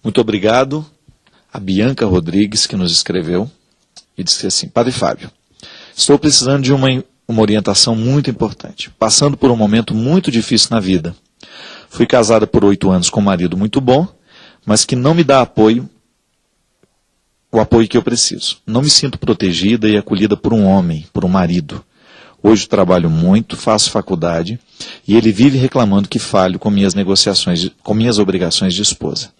Muito obrigado a Bianca Rodrigues, que nos escreveu e disse assim: Padre Fábio, estou precisando de uma orientação muito importante, passando por um momento muito difícil na vida. Fui casada por 8 anos com um marido muito bom, mas que não me dá o apoio que eu preciso. Não me sinto protegida e acolhida por um homem, por um marido. Hoje trabalho muito, faço faculdade, e ele vive reclamando que falho com minhas negociações, com minhas obrigações de esposa.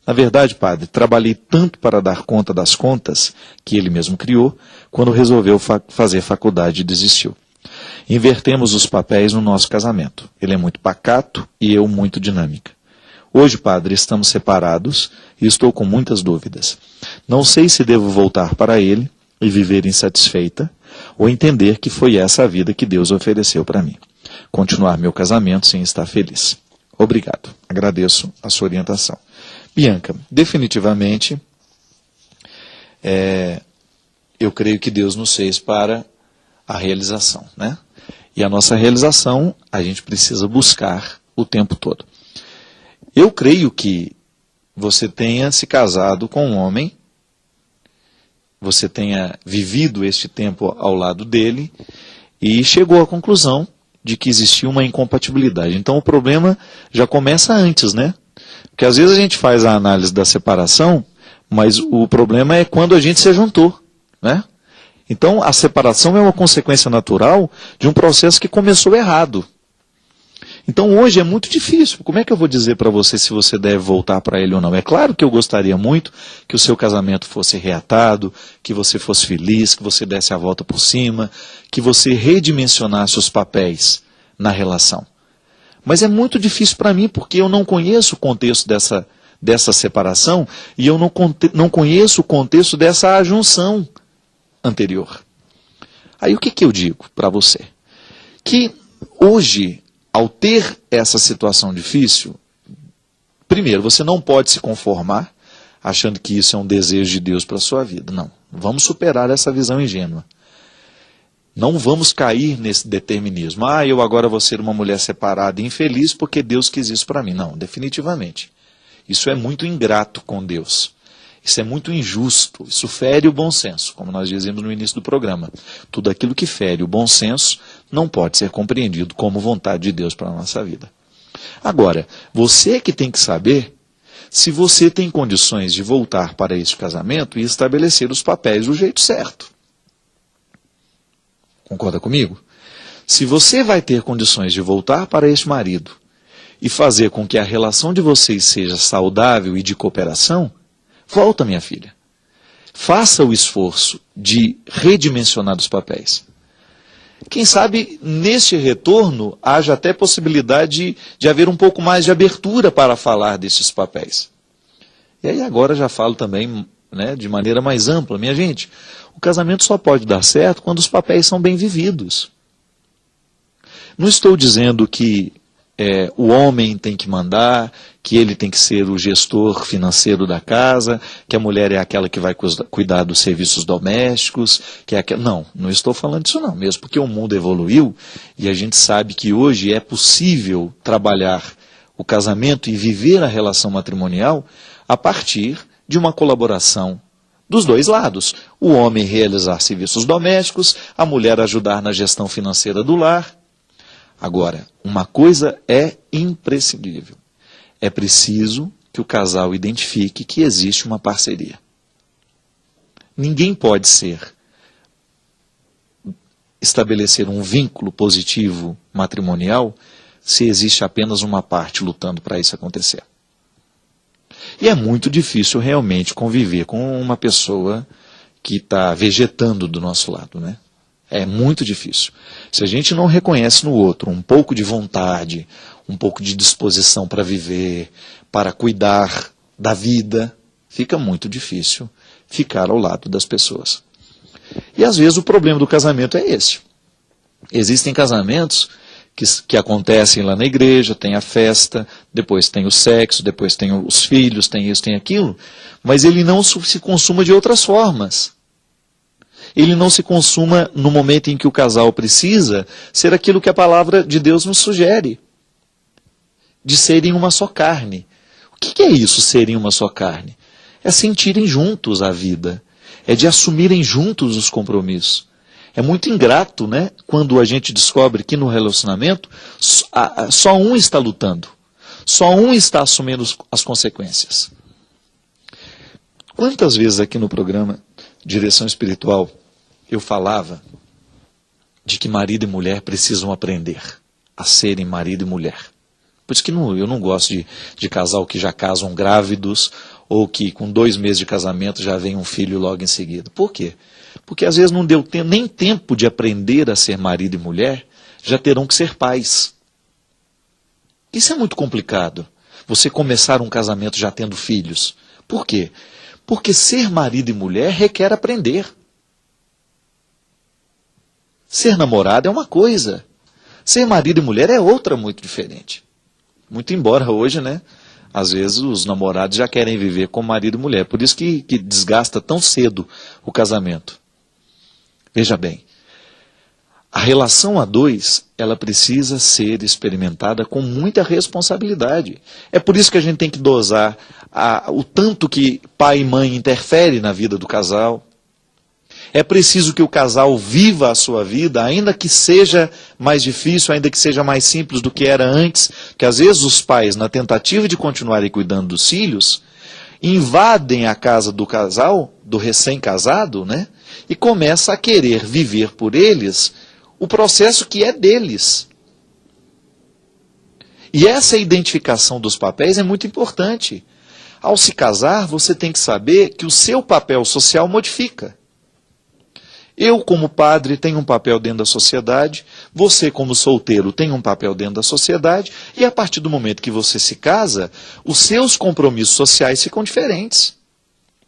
Na verdade, padre, trabalhei tanto para dar conta das contas que ele mesmo criou, quando resolveu fazer faculdade e desistiu. Invertemos os papéis no nosso casamento. Ele é muito pacato e eu muito dinâmica. Hoje, padre, estamos separados e estou com muitas dúvidas. Não sei se devo voltar para ele e viver insatisfeita, ou entender que foi essa a vida que Deus ofereceu para mim. Continuar meu casamento sem estar feliz. Obrigado. Agradeço a sua orientação. Bianca, definitivamente, eu creio que Deus nos fez para a realização, né? E a nossa realização a gente precisa buscar o tempo todo. Eu creio que você tenha se casado com um homem, você tenha vivido este tempo ao lado dele e chegou à conclusão de que existia uma incompatibilidade. Então o problema já começa antes, né? Porque às vezes a gente faz a análise da separação, mas o problema é quando a gente se juntou, né? Então a separação é uma consequência natural de um processo que começou errado. Então hoje é muito difícil. Como é que eu vou dizer para você se você deve voltar para ele ou não? É claro que eu gostaria muito que o seu casamento fosse reatado, que você fosse feliz, que você desse a volta por cima, que você redimensionasse os papéis na relação. Mas é muito difícil para mim, porque eu não conheço o contexto dessa separação e eu não conheço o contexto dessa junção anterior. Aí o que eu digo para você? Que hoje, ao ter essa situação difícil, primeiro, você não pode se conformar achando que isso é um desejo de Deus para a sua vida. Não, vamos superar essa visão ingênua. Não vamos cair nesse determinismo. Eu agora vou ser uma mulher separada e infeliz porque Deus quis isso para mim. Não, definitivamente. Isso é muito ingrato com Deus. Isso é muito injusto. Isso fere o bom senso, como nós dizemos no início do programa. Tudo aquilo que fere o bom senso não pode ser compreendido como vontade de Deus para a nossa vida. Agora, você que tem que saber se você tem condições de voltar para este casamento e estabelecer os papéis do jeito certo. Concorda comigo? Se você vai ter condições de voltar para este marido e fazer com que a relação de vocês seja saudável e de cooperação, volta, minha filha. Faça o esforço de redimensionar os papéis. Quem sabe, neste retorno, haja até possibilidade de haver um pouco mais de abertura para falar desses papéis. E aí agora já falo também, né, de maneira mais ampla. Minha gente, o casamento só pode dar certo quando os papéis são bem vividos. Não estou dizendo que o homem tem que mandar, que ele tem que ser o gestor financeiro da casa, que a mulher é aquela que vai cuidar dos serviços domésticos, que é aquela... Não estou falando disso não, mesmo porque o mundo evoluiu e a gente sabe que hoje é possível trabalhar o casamento e viver a relação matrimonial a partir de uma colaboração dos dois lados. O homem realizar serviços domésticos, a mulher ajudar na gestão financeira do lar. Agora, uma coisa é imprescindível. É preciso que o casal identifique que existe uma parceria. Ninguém pode estabelecer um vínculo positivo matrimonial se existe apenas uma parte lutando para isso acontecer. E é muito difícil realmente conviver com uma pessoa que está vegetando do nosso lado, né? É muito difícil. Se a gente não reconhece no outro um pouco de vontade, um pouco de disposição para viver, para cuidar da vida, fica muito difícil ficar ao lado das pessoas. E às vezes o problema do casamento é esse. Existem casamentos que acontecem lá na igreja, tem a festa, depois tem o sexo, depois tem os filhos, tem isso, tem aquilo, mas ele não se consuma de outras formas. Ele não se consuma no momento em que o casal precisa ser aquilo que a palavra de Deus nos sugere, de serem uma só carne. O O que é isso, serem uma só carne? É sentirem juntos a vida, é de assumirem juntos os compromissos. É muito ingrato, né, quando a gente descobre que no relacionamento só um está lutando, só um está assumindo as consequências. Quantas vezes aqui no programa Direção Espiritual eu falava de que marido e mulher precisam aprender a serem marido e mulher. Por isso que eu não gosto de casal que já casam grávidos ou que com 2 meses de casamento já vem um filho logo em seguida. Por quê? Porque às vezes não deu nem tempo de aprender a ser marido e mulher, já terão que ser pais. Isso é muito complicado, você começar um casamento já tendo filhos. Por quê? Porque ser marido e mulher requer aprender. Ser namorado é uma coisa, ser marido e mulher é outra muito diferente. Muito embora hoje, né, às vezes os namorados já querem viver como marido e mulher, por isso que desgasta tão cedo o casamento. Veja bem, a relação a dois, ela precisa ser experimentada com muita responsabilidade. É por isso que a gente tem que dosar o tanto que pai e mãe interferem na vida do casal. É preciso que o casal viva a sua vida, ainda que seja mais difícil, ainda que seja mais simples do que era antes, que às vezes os pais, na tentativa de continuarem cuidando dos filhos, invadem a casa do casal, do recém-casado, né? E começa a querer viver por eles o processo que é deles. E essa identificação dos papéis é muito importante. Ao se casar, você tem que saber que o seu papel social modifica. Eu, como padre, tenho um papel dentro da sociedade, você, como solteiro, tem um papel dentro da sociedade, e a partir do momento que você se casa, os seus compromissos sociais ficam diferentes.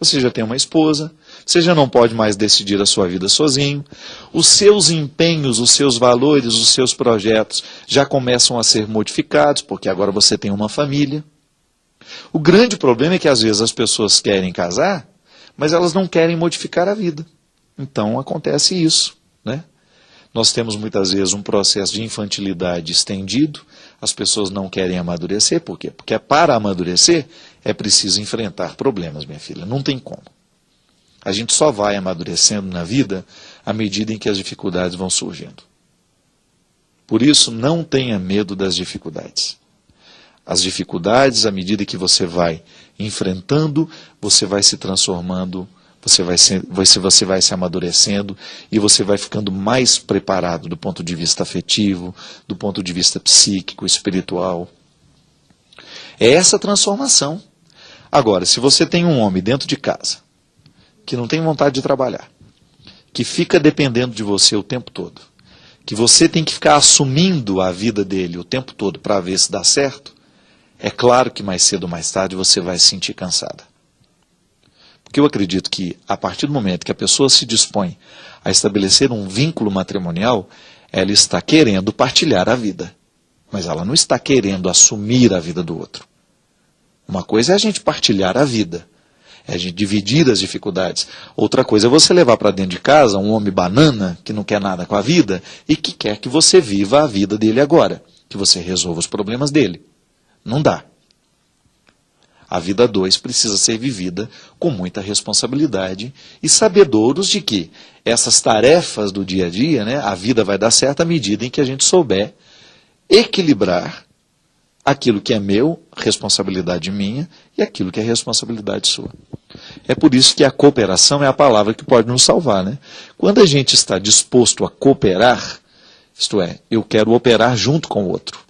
Você já tem uma esposa, você já não pode mais decidir a sua vida sozinho, os seus empenhos, os seus valores, os seus projetos já começam a ser modificados, porque agora você tem uma família. O grande problema é que às vezes as pessoas querem casar, mas elas não querem modificar a vida. Então acontece isso, né? Nós temos muitas vezes um processo de infantilidade estendido, as pessoas não querem amadurecer, por quê? Porque para amadurecer é preciso enfrentar problemas, minha filha, não tem como. A gente só vai amadurecendo na vida à medida em que as dificuldades vão surgindo. Por isso, não tenha medo das dificuldades. As dificuldades, à medida que você vai enfrentando, você vai se transformando, você vai se amadurecendo e você vai ficando mais preparado do ponto de vista afetivo, do ponto de vista psíquico, espiritual. É essa transformação. Agora, se você tem um homem dentro de casa, que não tem vontade de trabalhar, que fica dependendo de você o tempo todo, que você tem que ficar assumindo a vida dele o tempo todo para ver se dá certo, é claro que mais cedo ou mais tarde você vai se sentir cansada. Porque eu acredito que, a partir do momento que a pessoa se dispõe a estabelecer um vínculo matrimonial, ela está querendo partilhar a vida. Mas ela não está querendo assumir a vida do outro. Uma coisa é a gente partilhar a vida, é a gente dividir as dificuldades. Outra coisa é você levar para dentro de casa um homem banana, que não quer nada com a vida, e que quer que você viva a vida dele agora, que você resolva os problemas dele. Não dá. A vida a dois precisa ser vivida com muita responsabilidade e sabedouros de que essas tarefas do dia a dia, né, a vida vai dar certo à medida em que a gente souber equilibrar aquilo que é meu, responsabilidade minha, e aquilo que é responsabilidade sua. É por isso que a cooperação é a palavra que pode nos salvar, né? Quando a gente está disposto a cooperar, isto é, eu quero operar junto com o outro.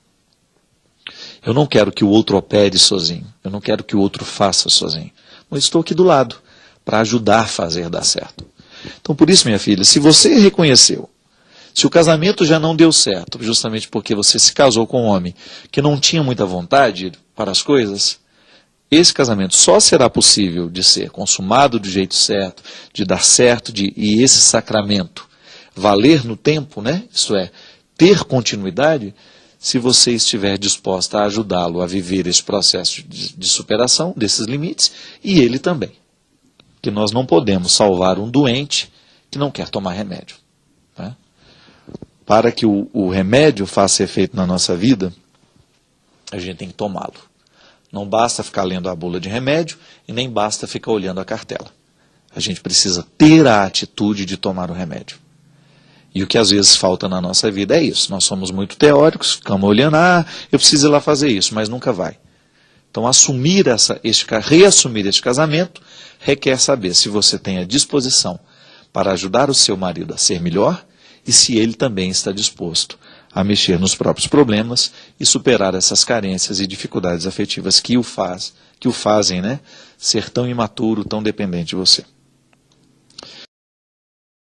Eu não quero que o outro opere sozinho. Eu não quero que o outro faça sozinho. Mas estou aqui do lado para ajudar a fazer dar certo. Então, por isso, minha filha, se você reconheceu, se o casamento já não deu certo, justamente porque você se casou com um homem que não tinha muita vontade para as coisas, esse casamento só será possível de ser consumado do jeito certo, de dar certo, e esse sacramento valer no tempo, né? Isto é, ter continuidade, se você estiver disposta a ajudá-lo a viver esse processo de superação desses limites, e ele também. Que nós não podemos salvar um doente que não quer tomar remédio. Né? Para que o remédio faça efeito na nossa vida, a gente tem que tomá-lo. Não basta ficar lendo a bula de remédio e nem basta ficar olhando a cartela. A gente precisa ter a atitude de tomar o remédio. E o que às vezes falta na nossa vida é isso. Nós somos muito teóricos, ficamos olhando, eu preciso ir lá fazer isso, mas nunca vai. Então reassumir este casamento requer saber se você tem a disposição para ajudar o seu marido a ser melhor e se ele também está disposto a mexer nos próprios problemas e superar essas carências e dificuldades afetivas que o fazem, né, ser tão imaturo, tão dependente de você.